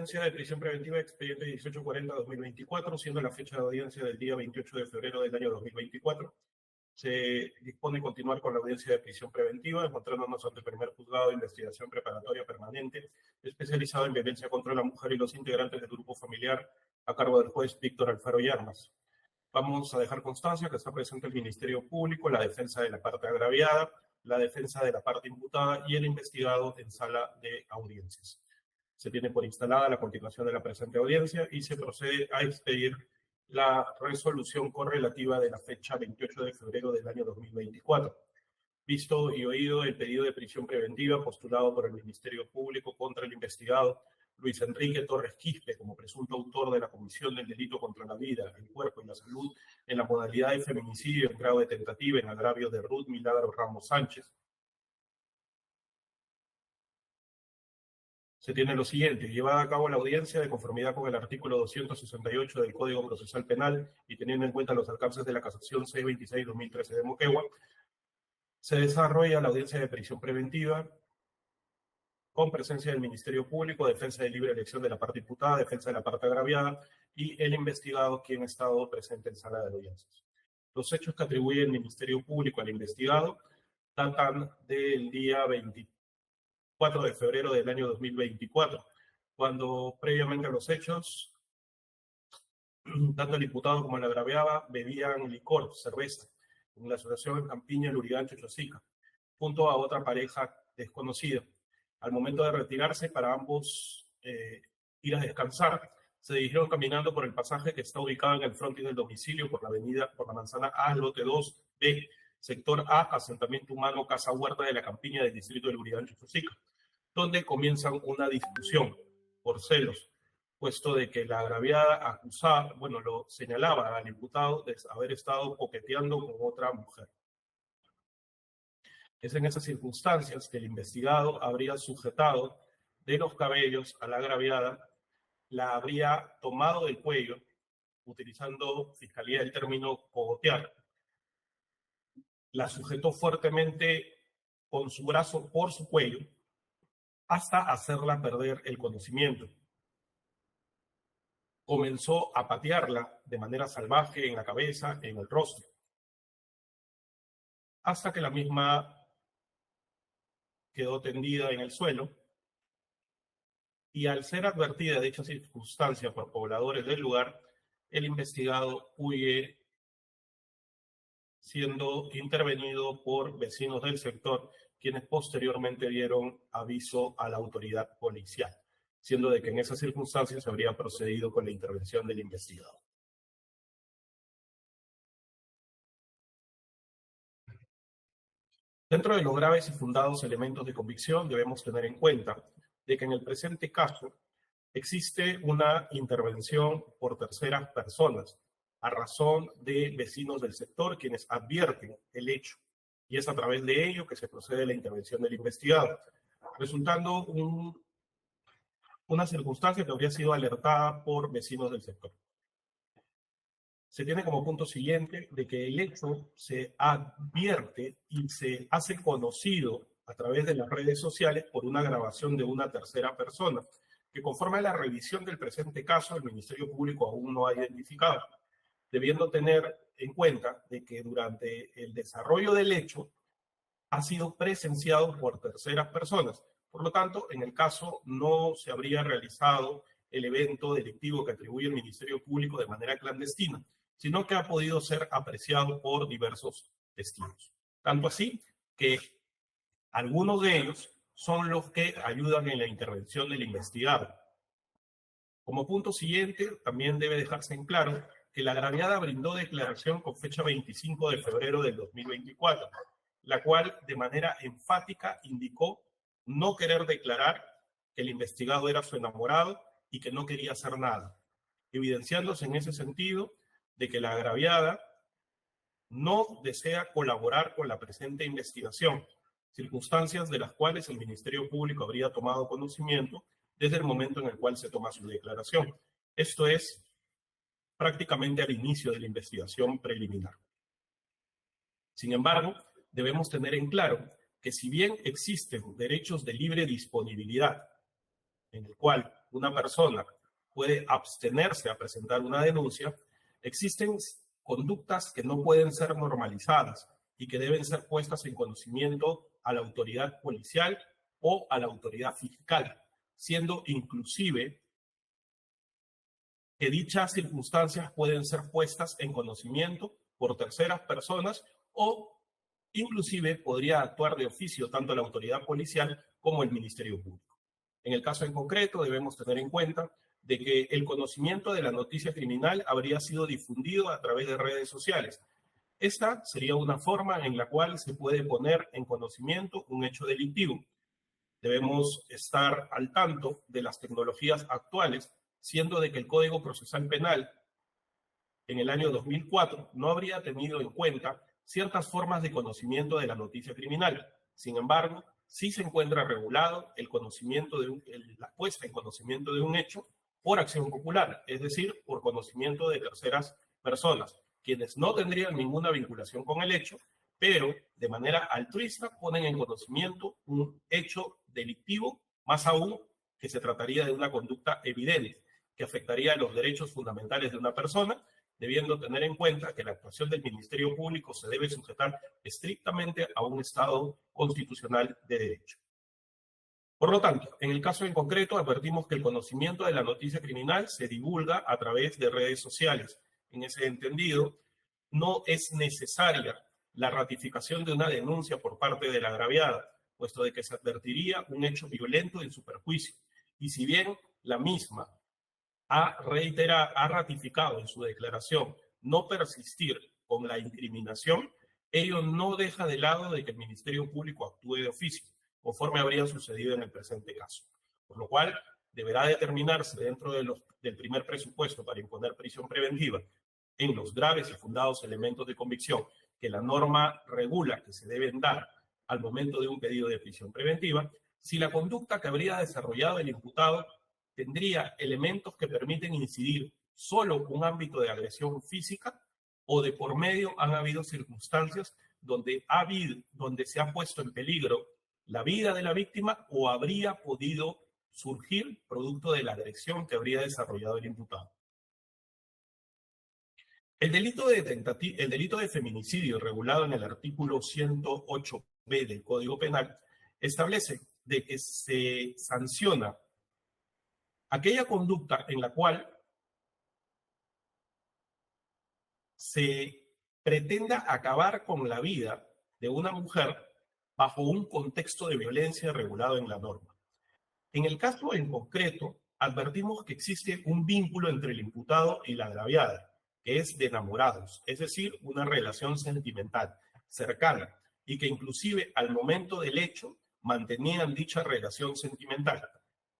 audiencia de prisión preventiva expediente 1840-2024, siendo la fecha de audiencia del día 28 de febrero del año 2024. Se dispone continuar con la audiencia de prisión preventiva, encontrándonos ante el primer juzgado de investigación preparatoria permanente, especializado en violencia contra la mujer y los integrantes del grupo familiar, a cargo del juez Víctor Alfaro Llamas. Vamos a dejar constancia que está presente el Ministerio Público, la defensa de la parte agraviada, la defensa de la parte imputada y el investigado en sala de audiencias. Se tiene por instalada la continuación de la presente audiencia y se procede a expedir la resolución correlativa de la fecha 28 de febrero del año 2024. Visto y oído el pedido de prisión preventiva postulado por el Ministerio Público contra el investigado Luis Enrique Torres Quispe como presunto autor de la comisión del delito contra la vida, el cuerpo y la salud en la modalidad de feminicidio en grado de tentativa en agravio de Ruth Milagro Ramos Sánchez, se tiene lo siguiente: llevada a cabo la audiencia de conformidad con el artículo 268 del Código Procesal Penal y teniendo en cuenta los alcances de la casación C26-2013 de Moquegua, se desarrolla la audiencia de prisión preventiva con presencia del Ministerio Público, defensa de libre elección de la parte imputada, defensa de la parte agraviada y el investigado, quien ha estado presente en sala de audiencias. Los hechos que atribuye el Ministerio Público al investigado datan del día 24 de febrero del año 2024, cuando previamente a los hechos, tanto el imputado como el agraviado bebían licor, cerveza, en la asociación Campiña Lurigancho Chosica, junto a otra pareja desconocida. Al momento de retirarse para ambos ir a descansar, se dirigieron caminando por el pasaje que está ubicado en el frontis del domicilio por la manzana A, lote 2B, sector A, asentamiento humano, Casa Huerta de la Campiña del distrito de Lurigancho Chosica, donde comienzan una discusión por celos, puesto de que la agraviada acusada, lo señalaba al imputado de haber estado coqueteando con otra mujer. Es en esas circunstancias que el investigado habría sujetado de los cabellos a la agraviada, la habría tomado del cuello, utilizando Fiscalía el término cogotear, la sujetó fuertemente con su brazo por su cuello hasta hacerla perder el conocimiento. Comenzó a patearla de manera salvaje en la cabeza, en el rostro, hasta que la misma quedó tendida en el suelo, y al ser advertida de dicha circunstancia por pobladores del lugar, el investigado huye, siendo intervenido por vecinos del sector, quienes posteriormente dieron aviso a la autoridad policial, siendo de que en esas circunstancias se habría procedido con la intervención del investigado. Dentro de los graves y fundados elementos de convicción, debemos tener en cuenta de que en el presente caso existe una intervención por terceras personas a razón de vecinos del sector quienes advierten el hecho, y es a través de ello que se procede a la intervención del investigado, resultando una circunstancia que habría sido alertada por vecinos del sector. Se tiene como punto siguiente de que el hecho se advierte y se hace conocido a través de las redes sociales por una grabación de una tercera persona, que conforme a la revisión del presente caso, el Ministerio Público aún no ha identificado, debiendo tener en cuenta de que durante el desarrollo del hecho ha sido presenciado por terceras personas. Por lo tanto, en el caso no se habría realizado el evento delictivo que atribuye el Ministerio Público de manera clandestina, sino que ha podido ser apreciado por diversos testigos. Tanto así que algunos de ellos son los que ayudan en la intervención del investigado. Como punto siguiente, también debe dejarse en claro que la agraviada brindó declaración con fecha 25 de febrero del 2024, la cual de manera enfática indicó no querer declarar, que el investigado era su enamorado y que no quería hacer nada, evidenciándose en ese sentido de que la agraviada no desea colaborar con la presente investigación, circunstancias de las cuales el Ministerio Público habría tomado conocimiento desde el momento en el cual se toma su declaración. Esto es prácticamente al inicio de la investigación preliminar. Sin embargo, debemos tener en claro que si bien existen derechos de libre disponibilidad en el cual una persona puede abstenerse a presentar una denuncia, existen conductas que no pueden ser normalizadas y que deben ser puestas en conocimiento a la autoridad policial o a la autoridad fiscal, siendo inclusive que dichas circunstancias pueden ser puestas en conocimiento por terceras personas o inclusive podría actuar de oficio tanto la autoridad policial como el Ministerio Público. En el caso en concreto, debemos tener en cuenta de que el conocimiento de la noticia criminal habría sido difundido a través de redes sociales. Esta sería una forma en la cual se puede poner en conocimiento un hecho delictivo. Debemos estar al tanto de las tecnologías actuales, siendo de que el Código Procesal Penal en el año 2004 no habría tenido en cuenta ciertas formas de conocimiento de la noticia criminal. Sin embargo, sí se encuentra regulado el conocimiento la puesta en conocimiento de un hecho por acción popular, es decir, por conocimiento de terceras personas, quienes no tendrían ninguna vinculación con el hecho, pero de manera altruista ponen en conocimiento un hecho delictivo, más aún que se trataría de una conducta evidente, que afectaría a los derechos fundamentales de una persona, debiendo tener en cuenta que la actuación del Ministerio Público se debe sujetar estrictamente a un Estado constitucional de derecho. Por lo tanto, en el caso en concreto, advertimos que el conocimiento de la noticia criminal se divulga a través de redes sociales. En ese entendido, no es necesaria la ratificación de una denuncia por parte de la agraviada, puesto de que se advertiría un hecho violento en su perjuicio. Y si bien la misma ha ratificado en su declaración no persistir con la incriminación, ello no deja de lado de que el Ministerio Público actúe de oficio, conforme habría sucedido en el presente caso. Por lo cual, deberá determinarse dentro del primer presupuesto para imponer prisión preventiva en los graves y fundados elementos de convicción que la norma regula que se deben dar al momento de un pedido de prisión preventiva, si la conducta que habría desarrollado el imputado tendría elementos que permiten incidir solo un ámbito de agresión física o de por medio han habido circunstancias donde se ha puesto en peligro la vida de la víctima o habría podido surgir producto de la agresión que habría desarrollado el imputado. El delito de feminicidio regulado en el artículo 108b del Código Penal establece de que se sanciona aquella conducta en la cual se pretenda acabar con la vida de una mujer bajo un contexto de violencia regulado en la norma. En el caso en concreto, advertimos que existe un vínculo entre el imputado y la agraviada, que es de enamorados, es decir, una relación sentimental cercana, y que inclusive al momento del hecho mantenían dicha relación sentimental.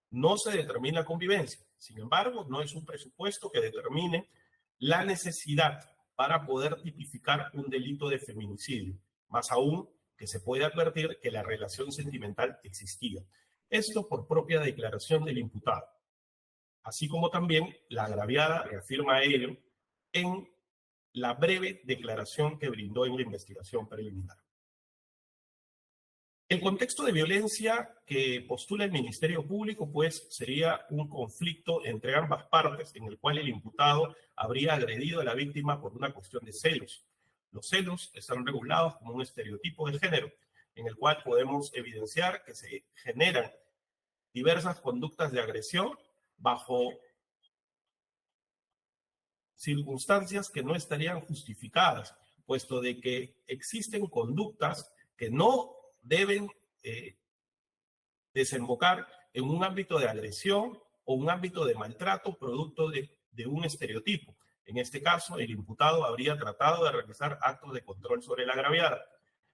No se determina convivencia, sin embargo, no es un presupuesto que determine la necesidad para poder tipificar un delito de feminicidio, más aún que se puede advertir que la relación sentimental existía. Esto por propia declaración del imputado, así como también la agraviada reafirma ello en la breve declaración que brindó en la investigación preliminar. El contexto de violencia que postula el Ministerio Público, pues, sería un conflicto entre ambas partes en el cual el imputado habría agredido a la víctima por una cuestión de celos. Los celos están regulados como un estereotipo de género, en el cual podemos evidenciar que se generan diversas conductas de agresión bajo circunstancias que no estarían justificadas, puesto de que existen conductas que no deben desembocar en un ámbito de agresión o un ámbito de maltrato producto de un estereotipo. En este caso, el imputado habría tratado de realizar actos de control sobre la agraviada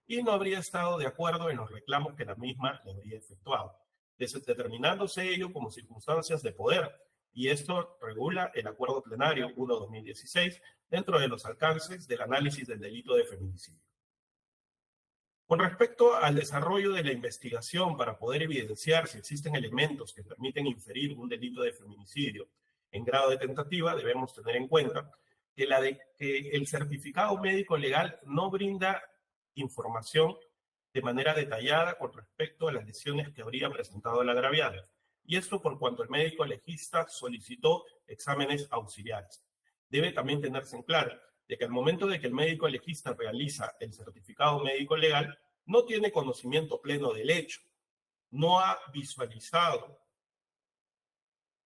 y no habría estado de acuerdo en los reclamos que la misma le habría efectuado, determinándose ello como circunstancias de poder. Y esto regula el Acuerdo Plenario 1/2016 dentro de los alcances del análisis del delito de feminicidio. Con respecto al desarrollo de la investigación para poder evidenciar si existen elementos que permiten inferir un delito de feminicidio en grado de tentativa, debemos tener en cuenta que el certificado médico legal no brinda información de manera detallada con respecto a las lesiones que habría presentado la agraviada. y esto por cuanto el médico legista solicitó exámenes auxiliares. Debe también tenerse en claro de que al momento de que el médico legista realiza el certificado médico legal, no tiene conocimiento pleno del hecho, no ha visualizado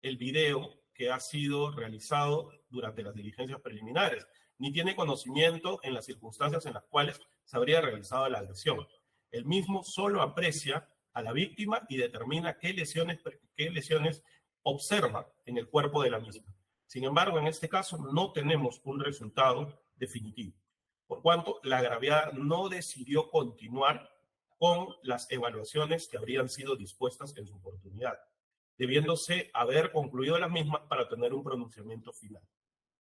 el video que ha sido realizado durante las diligencias preliminares, ni tiene conocimiento en las circunstancias en las cuales se habría realizado la agresión. El mismo solo aprecia a la víctima y determina qué lesiones observa en el cuerpo de la misma. Sin embargo, en este caso no tenemos un resultado definitivo, por cuanto la agraviada no decidió continuar con las evaluaciones que habrían sido dispuestas en su oportunidad, debiéndose haber concluido las mismas para tener un pronunciamiento final.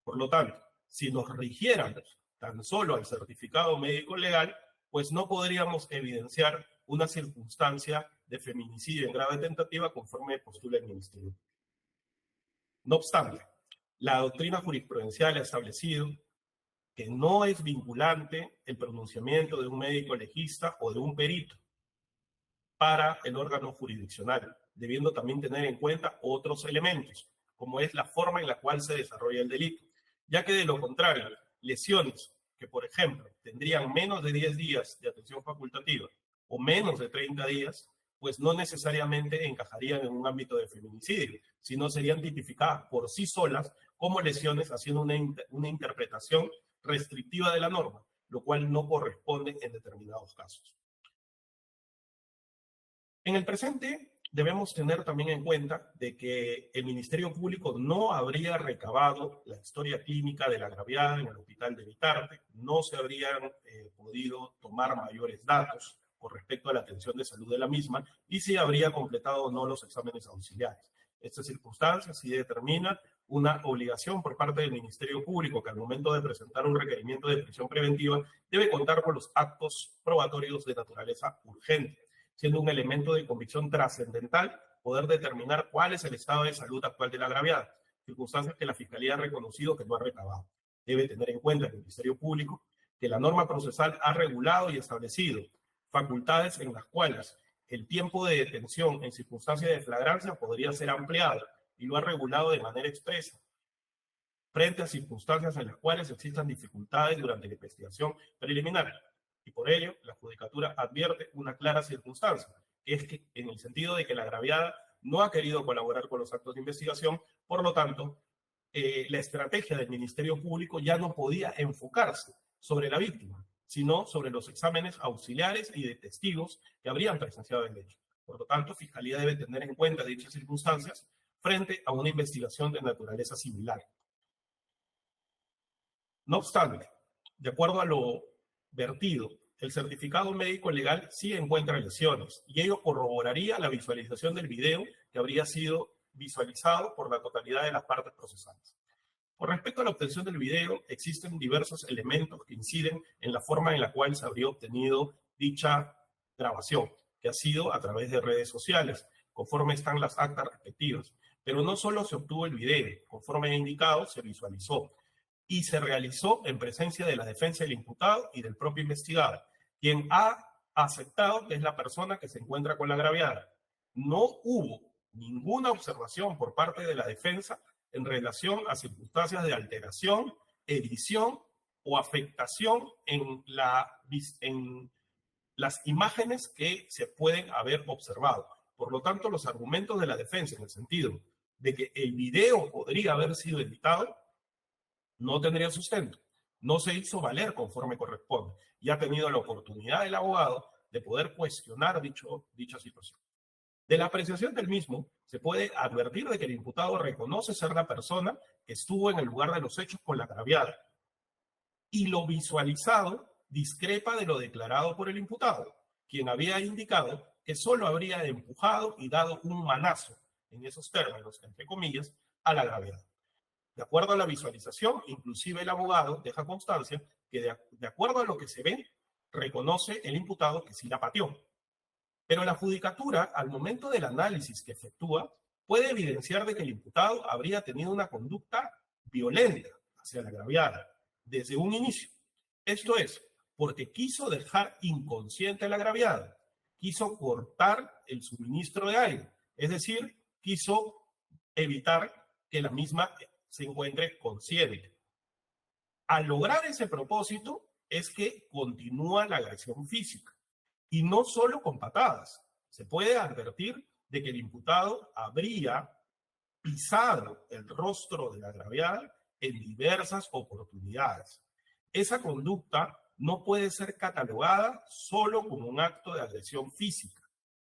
Por lo tanto, si nos rigiéramos tan solo al certificado médico legal, pues no podríamos evidenciar una circunstancia de feminicidio en grave tentativa conforme postula el Ministerio. No obstante, la doctrina jurisprudencial ha establecido que no es vinculante el pronunciamiento de un médico legista o de un perito para el órgano jurisdiccional, debiendo también tener en cuenta otros elementos, como es la forma en la cual se desarrolla el delito, ya que de lo contrario, lesiones que, por ejemplo, tendrían menos de 10 días de atención facultativa o menos de 30 días, pues no necesariamente encajarían en un ámbito de feminicidio, sino serían tipificadas por sí solas como lesiones haciendo una interpretación restrictiva de la norma, lo cual no corresponde en determinados casos. En el presente, debemos tener también en cuenta de que el Ministerio Público no habría recabado la historia clínica de la agraviada en el hospital de Vitarte, no se habrían podido tomar mayores datos con respecto a la atención de salud de la misma y si habría completado o no los exámenes auxiliares. Esta circunstancia sí determina una obligación por parte del Ministerio Público que al momento de presentar un requerimiento de prisión preventiva debe contar con los actos probatorios de naturaleza urgente, siendo un elemento de convicción trascendental poder determinar cuál es el estado de salud actual de la agraviada, circunstancias que la Fiscalía ha reconocido que no ha recabado. Debe tener en cuenta el Ministerio Público que la norma procesal ha regulado y establecido facultades en las cuales el tiempo de detención en circunstancias de flagrancia podría ser ampliado y lo ha regulado de manera expresa frente a circunstancias en las cuales existan dificultades durante la investigación preliminar. Y por ello, la Judicatura advierte una clara circunstancia, que es que en el sentido de que la agraviada no ha querido colaborar con los actos de investigación, por lo tanto, la estrategia del Ministerio Público ya no podía enfocarse sobre la víctima, sino sobre los exámenes auxiliares y de testigos que habrían presenciado el hecho. Por lo tanto, Fiscalía debe tener en cuenta dichas circunstancias frente a una investigación de naturaleza similar. No obstante, de acuerdo a lo vertido, el certificado médico legal sí encuentra lesiones y ello corroboraría la visualización del video que habría sido visualizado por la totalidad de las partes procesales. Con respecto a la obtención del video, existen diversos elementos que inciden en la forma en la cual se habría obtenido dicha grabación, que ha sido a través de redes sociales, conforme están las actas respectivas. Pero no solo se obtuvo el video, conforme he indicado, se visualizó y se realizó en presencia de la defensa del imputado y del propio investigado, quien ha aceptado que es la persona que se encuentra con la agraviada. No hubo ninguna observación por parte de la defensa en relación a circunstancias de alteración, edición o afectación en las imágenes que se pueden haber observado. Por lo tanto, los argumentos de la defensa en el sentido de que el video podría haber sido editado no tendría sustento. No se hizo valer conforme corresponde y ha tenido la oportunidad el abogado de poder cuestionar dicha situación. De la apreciación del mismo, se puede advertir de que el imputado reconoce ser la persona que estuvo en el lugar de los hechos con la agraviada y lo visualizado discrepa de lo declarado por el imputado, quien había indicado que solo habría empujado y dado un manazo, en esos términos, entre comillas, a la agraviada. De acuerdo a la visualización, inclusive el abogado deja constancia que de acuerdo a lo que se ve, reconoce el imputado que sí la pateó. Pero la judicatura, al momento del análisis que efectúa, puede evidenciar de que el imputado habría tenido una conducta violenta hacia la agraviada desde un inicio. Esto es, porque quiso dejar inconsciente a la agraviada, quiso cortar el suministro de aire, es decir, quiso evitar que la misma se encuentre consciente. Al lograr ese propósito es que continúa la agresión física, y no solo con patadas. Se puede advertir de que el imputado habría pisado el rostro de la agraviada en diversas oportunidades. Esa conducta no puede ser catalogada solo como un acto de agresión física,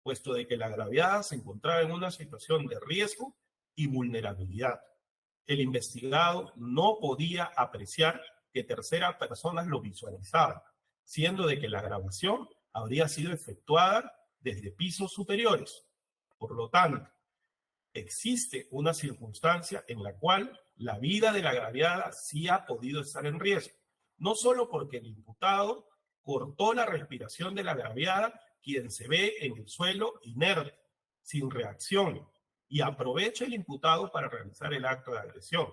puesto de que la agraviada se encontraba en una situación de riesgo y vulnerabilidad. El investigado no podía apreciar que terceras personas lo visualizaban, siendo de que la grabación habría sido efectuada desde pisos superiores. Por lo tanto, existe una circunstancia en la cual la vida de la agraviada sí ha podido estar en riesgo, no solo porque el imputado cortó la respiración de la agraviada, quien se ve en el suelo inerte, sin reacción, y aprovecha el imputado para realizar el acto de agresión,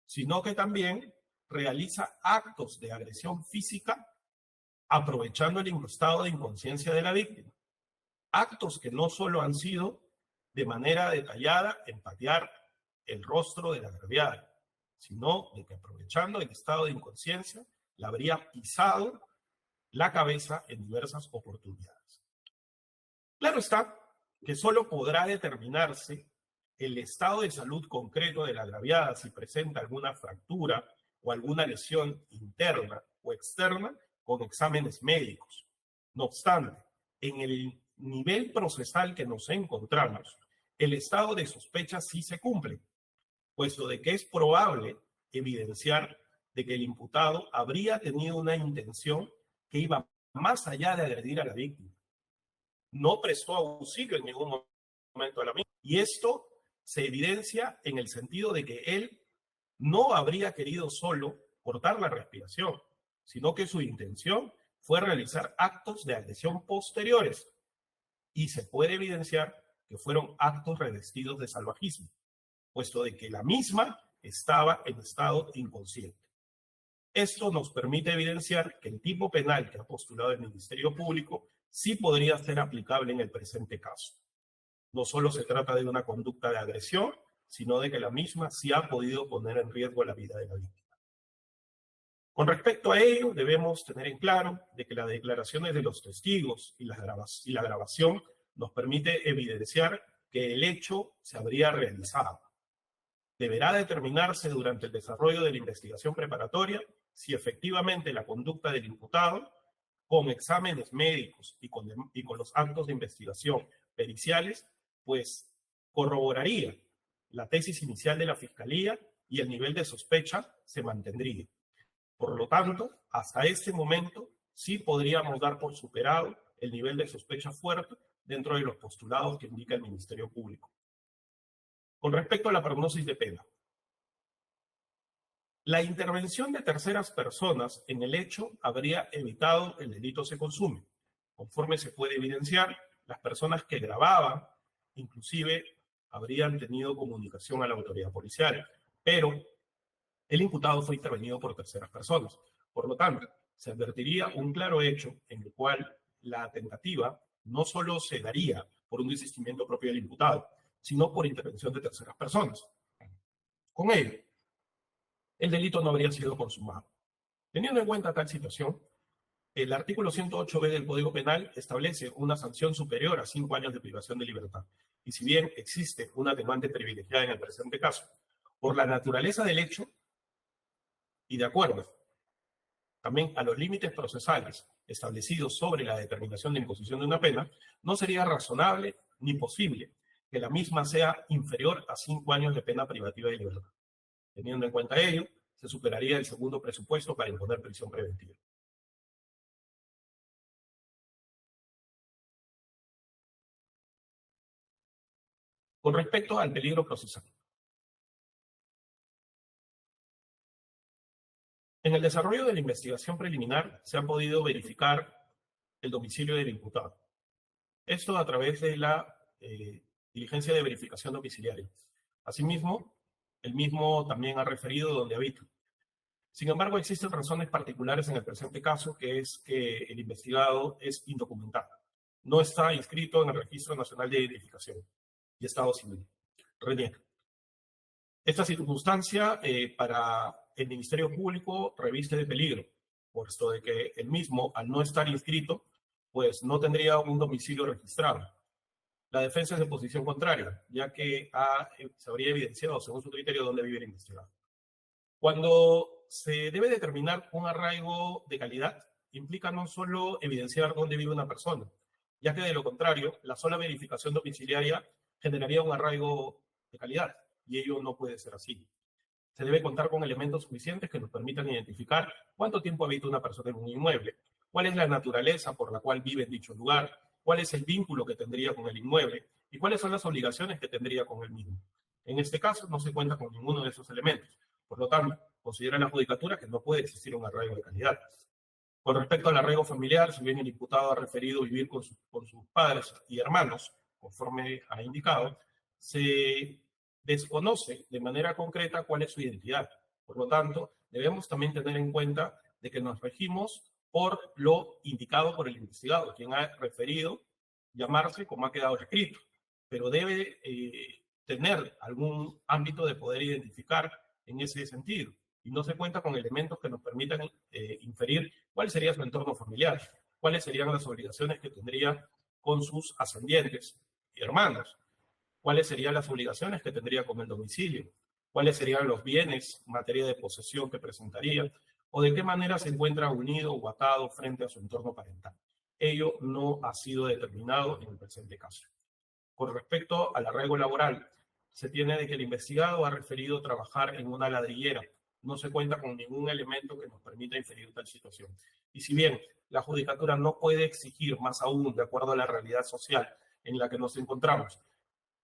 sino que también realiza actos de agresión física aprovechando el estado de inconsciencia de la víctima. Actos que no solo han sido de manera detallada en patear el rostro de la agraviada, sino de que aprovechando el estado de inconsciencia, la habría pisado la cabeza en diversas oportunidades. Claro está que solo podrá determinarse el estado de salud concreto de la agraviada si presenta alguna fractura o alguna lesión interna o externa con exámenes médicos. No obstante, en el nivel procesal que nos encontramos, el estado de sospecha sí se cumple, puesto de que es probable evidenciar de que el imputado habría tenido una intención que iba más allá de agredir a la víctima. No prestó auxilio en ningún momento a la misma. Y esto se evidencia en el sentido de que él no habría querido solo cortar la respiración, sino que su intención fue realizar actos de agresión posteriores, y se puede evidenciar que fueron actos revestidos de salvajismo, puesto de que la misma estaba en estado inconsciente. Esto nos permite evidenciar que el tipo penal que ha postulado el Ministerio Público sí podría ser aplicable en el presente caso. No solo se trata de una conducta de agresión, sino de que la misma sí ha podido poner en riesgo la vida de la víctima. Con respecto a ello, debemos tener en claro de que las declaraciones de los testigos y la grabación nos permite evidenciar que el hecho se habría realizado. Deberá determinarse durante el desarrollo de la investigación preparatoria si efectivamente la conducta del imputado, con exámenes médicos y con los actos de investigación periciales, pues corroboraría la tesis inicial de la Fiscalía y el nivel de sospecha se mantendría. Por lo tanto, hasta este momento sí podríamos dar por superado el nivel de sospecha fuerte dentro de los postulados que indica el Ministerio Público. Con respecto a la prognosis de pena, la intervención de terceras personas en el hecho habría evitado el delito se consume. Conforme se puede evidenciar, las personas que grababan inclusive habrían tenido comunicación a la autoridad policial, pero el imputado fue intervenido por terceras personas. Por lo tanto, se advertiría un claro hecho en el cual la tentativa no solo se daría por un desistimiento propio del imputado, sino por intervención de terceras personas. Con ello, el delito no habría sido consumado. Teniendo en cuenta tal situación, el artículo 108b del Código Penal establece una sanción superior a 5 años de privación de libertad. Y si bien existe una atenuante privilegiada en el presente caso, por la naturaleza del hecho y de acuerdo también a los límites procesales establecidos sobre la determinación de imposición de una pena, no sería razonable ni posible que la misma sea inferior a 5 años de pena privativa de libertad. Teniendo en cuenta ello, se superaría el segundo presupuesto para imponer prisión preventiva. Con respecto al peligro procesal. En el desarrollo de la investigación preliminar se ha podido verificar el domicilio del imputado. Esto a través de la diligencia de verificación domiciliaria. Asimismo, el mismo también ha referido dónde habita. Sin embargo, existen razones particulares en el presente caso, que es que el investigado es indocumentado. No está inscrito en el Registro Nacional de Identificación y Estado Civil. reniega. Esta circunstancia para el Ministerio Público reviste de peligro, puesto de que el mismo, al no estar inscrito, pues no tendría un domicilio registrado. La defensa es de posición contraria, ya que se habría evidenciado, según su criterio, dónde vive el investigado. Cuando se debe determinar un arraigo de calidad, implica no solo evidenciar dónde vive una persona, ya que de lo contrario, la sola verificación domiciliaria generaría un arraigo de calidad, y ello no puede ser así. Se debe contar con elementos suficientes que nos permitan identificar cuánto tiempo habita una persona en un inmueble, cuál es la naturaleza por la cual vive en dicho lugar, cuál es el vínculo que tendría con el inmueble y cuáles son las obligaciones que tendría con el mismo. En este caso, no se cuenta con ninguno de esos elementos. Por lo tanto, considera la judicatura que no puede existir un arraigo de calidad. Con respecto al arraigo familiar, si bien el imputado ha referido vivir con sus padres y hermanos, conforme ha indicado, se desconoce de manera concreta cuál es su identidad. Por lo tanto, debemos también tener en cuenta de que nos regimos por lo indicado por el investigado, quien ha referido llamarse como ha quedado escrito, pero debe tener algún ámbito de poder identificar en ese sentido. Y no se cuenta con elementos que nos permitan inferir cuál sería su entorno familiar, cuáles serían las obligaciones que tendría con sus ascendientes y hermanos, cuáles serían las obligaciones que tendría con el domicilio, cuáles serían los bienes en materia de posesión que presentaría, o de qué manera se encuentra unido o atado frente a su entorno parental. Ello no ha sido determinado en el presente caso. Con respecto al arraigo laboral, se tiene de que el investigado ha referido trabajar en una ladrillera. No se cuenta con ningún elemento que nos permita inferir tal situación. Y si bien la judicatura no puede exigir, más aún de acuerdo a la realidad social en la que nos encontramos,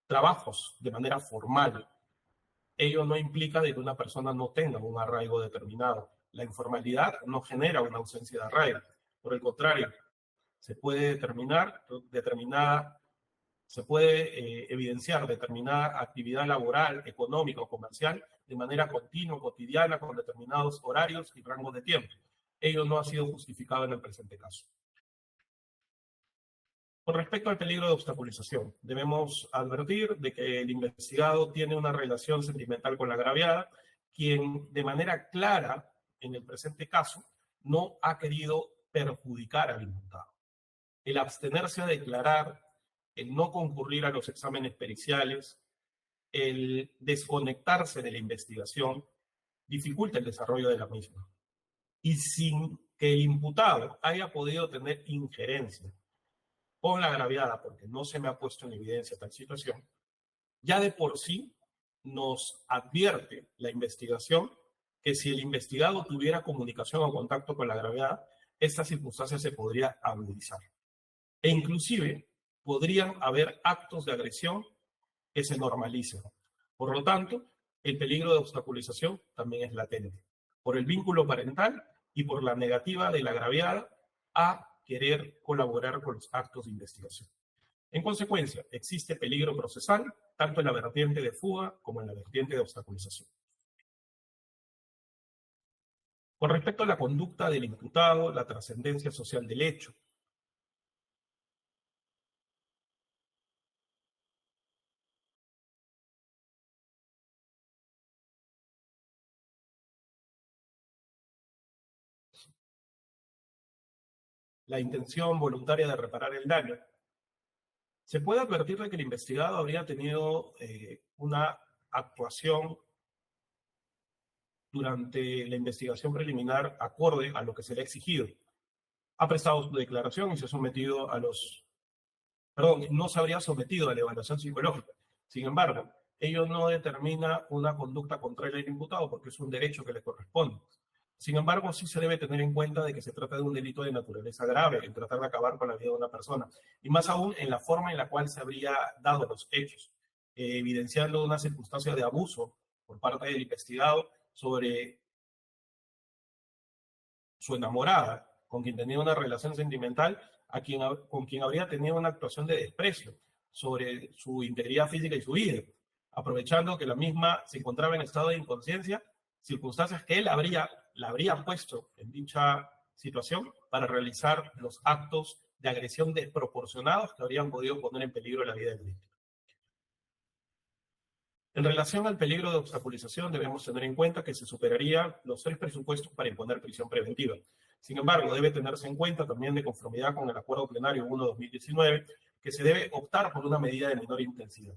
trabajos de manera formal, ello no implica de que una persona no tenga un arraigo determinado. La informalidad no genera una ausencia de arraigo. Por el contrario, se puede evidenciar determinada actividad laboral, económica o comercial de manera continua, cotidiana, con determinados horarios y rangos de tiempo. Ello no ha sido justificado en el presente caso. Con respecto al peligro de obstaculización, debemos advertir de que el investigado tiene una relación sentimental con la agraviada, quien de manera clara, en el presente caso, no ha querido perjudicar al imputado. El abstenerse a declarar, el no concurrir a los exámenes periciales, el desconectarse de la investigación, dificulta el desarrollo de la misma. Y sin que el imputado haya podido tener injerencia con la agraviada, porque no se me ha puesto en evidencia tal situación, ya de por sí nos advierte la investigación que si el investigado tuviera comunicación o contacto con la agraviada, esta circunstancia se podría agudizar. E inclusive podrían haber actos de agresión que se normalicen. Por lo tanto, el peligro de obstaculización también es latente, por el vínculo parental y por la negativa de la agraviada a querer colaborar con los actos de investigación. En consecuencia, existe peligro procesal tanto en la vertiente de fuga como en la vertiente de obstaculización. Con respecto a la conducta del imputado, la trascendencia social del hecho, la intención voluntaria de reparar el daño, se puede advertir de que el investigado habría tenido una actuación durante la investigación preliminar acorde a lo que se le ha exigido. Ha prestado su declaración y se ha sometido no se habría sometido a la evaluación psicológica. Sin embargo, ello no determina una conducta contraria al imputado porque es un derecho que le corresponde. Sin embargo, sí se debe tener en cuenta de que se trata de un delito de naturaleza grave, en tratar de acabar con la vida de una persona, y más aún en la forma en la cual se habría dado los hechos, evidenciando una circunstancia de abuso por parte del investigado sobre su enamorada, con quien tenía una relación sentimental, con quien habría tenido una actuación de desprecio sobre su integridad física y su vida, aprovechando que la misma se encontraba en estado de inconsciencia, circunstancias que él la habría puesto en dicha situación para realizar los actos de agresión desproporcionados que habrían podido poner en peligro la vida del víctima. En relación al peligro de obstaculización, debemos tener en cuenta que se superarían los 3 presupuestos para imponer prisión preventiva. Sin embargo, debe tenerse en cuenta también de conformidad con el Acuerdo Plenario 1/2019 que se debe optar por una medida de menor intensidad.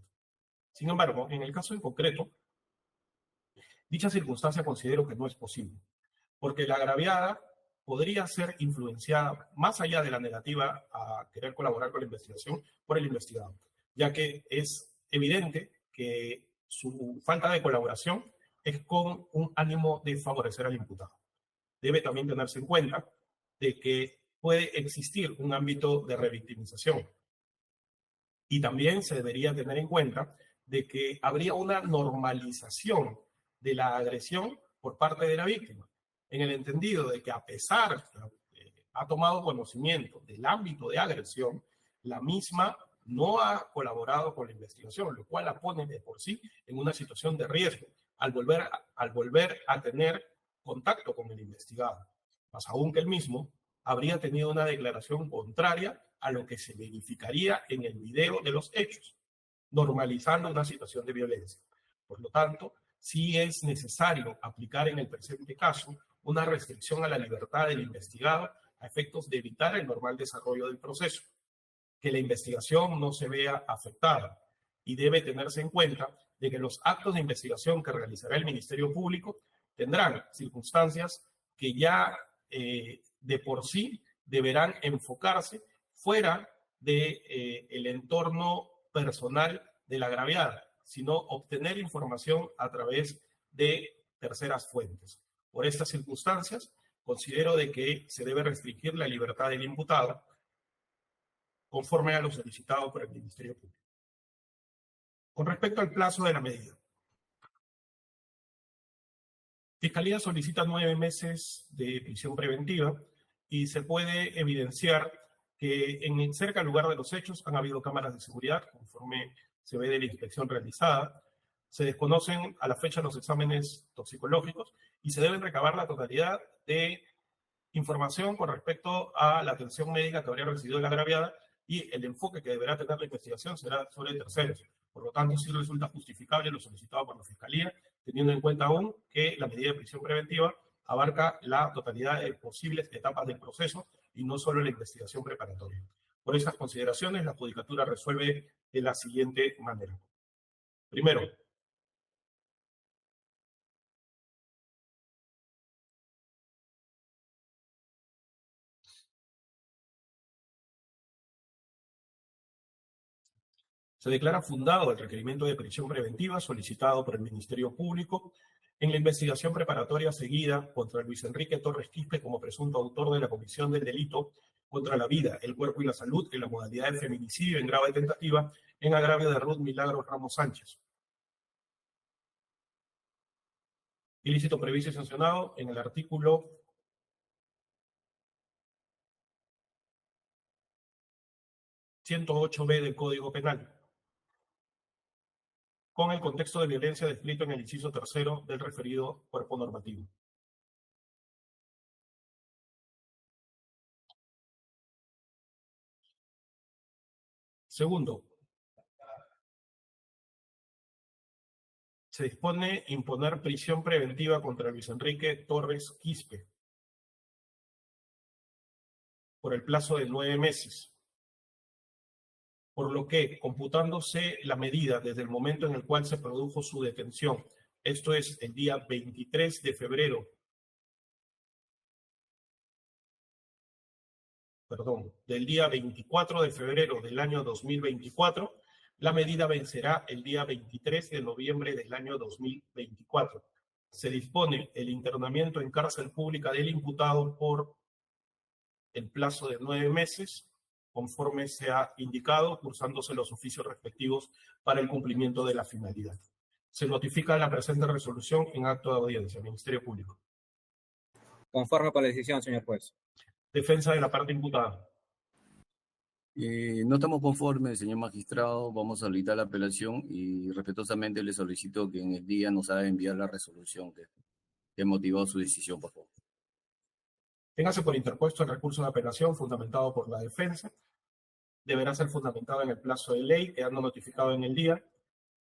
Sin embargo, en el caso en concreto, dicha circunstancia considero que no es posible, porque la agraviada podría ser influenciada más allá de la negativa a querer colaborar con la investigación por el investigado, ya que es evidente que su falta de colaboración es con un ánimo de favorecer al imputado. Debe también tenerse en cuenta de que puede existir un ámbito de revictimización y también se debería tener en cuenta de que habría una normalización de la agresión por parte de la víctima, en el entendido de que a pesar que ha tomado conocimiento del ámbito de agresión, la misma no ha colaborado con la investigación, lo cual la pone de por sí en una situación de riesgo al volver a tener contacto con el investigado. Más aún que el mismo habría tenido una declaración contraria a lo que se verificaría en el video de los hechos, normalizando una situación de violencia. Por lo tanto, sí es necesario aplicar en el presente caso una restricción a la libertad del investigado a efectos de evitar el normal desarrollo del proceso, que la investigación no se vea afectada y debe tenerse en cuenta de que los actos de investigación que realizará el Ministerio Público tendrán circunstancias que ya de por sí deberán enfocarse fuera del entorno personal de la agraviada, sino obtener información a través de terceras fuentes. Por estas circunstancias, considero de que se debe restringir la libertad del imputado conforme a lo solicitado por el Ministerio Público. Con respecto al plazo de la medida, Fiscalía solicita 9 meses de prisión preventiva y se puede evidenciar que cerca del lugar de los hechos han habido cámaras de seguridad, conforme se ve de la inspección realizada. Se desconocen a la fecha los exámenes toxicológicos y se deben recabar la totalidad de información con respecto a la atención médica que habría recibido la agraviada y el enfoque que deberá tener la investigación será sobre terceros. Por lo tanto, sí resulta justificable lo solicitado por la Fiscalía, teniendo en cuenta aún que la medida de prisión preventiva abarca la totalidad de posibles etapas del proceso y no solo la investigación preparatoria. Por estas consideraciones, la Judicatura resuelve de la siguiente manera. Primero, se declara fundado el requerimiento de prisión preventiva solicitado por el Ministerio Público en la investigación preparatoria seguida contra Luis Enrique Torres Quispe como presunto autor de la comisión del delito contra la vida, el cuerpo y la salud en la modalidad de feminicidio en grave tentativa en agravio de Ruth Milagros Ramos Sánchez. Ilícito previsto y sancionado en el artículo 108b del Código Penal, con el contexto de violencia descrito en el inciso tercero del referido cuerpo normativo. Segundo, se dispone imponer prisión preventiva contra Luis Enrique Torres Quispe por el plazo de 9 meses, por lo que, computándose la medida desde el momento en el cual se produjo su detención, esto es el día 23 de febrero, del día 24 de febrero del año 2024, la medida vencerá el día 23 de noviembre del año 2024. Se dispone el internamiento en cárcel pública del imputado por el plazo de 9 meses, conforme se ha indicado, cursándose los oficios respectivos para el cumplimiento de la finalidad. Se notifica la presente resolución en acto de audiencia. Ministerio Público. Conforme con la decisión, señor juez. Defensa de la parte imputada. No estamos conformes, señor magistrado. Vamos a solicitar la apelación y respetuosamente le solicito que en el día nos haga enviar la resolución que ha motivado su decisión, por favor. Téngase por interpuesto el recurso de apelación fundamentado por la defensa. Deberá ser fundamentado en el plazo de ley, quedando notificado en el día.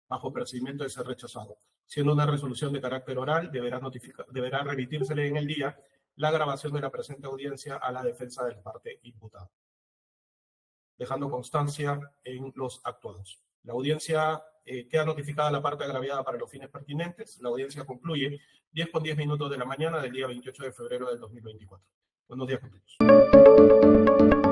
bajo procedimiento de ser rechazado. Siendo una resolución de carácter oral, deberá remitírsele en el día la grabación de la presente audiencia a la defensa de la parte imputada, dejando constancia en los actuados. La audiencia queda notificada a la parte agraviada para los fines pertinentes. La audiencia concluye 10:10 de la mañana del día 28 de febrero del 2024. Buenos días, compañeros.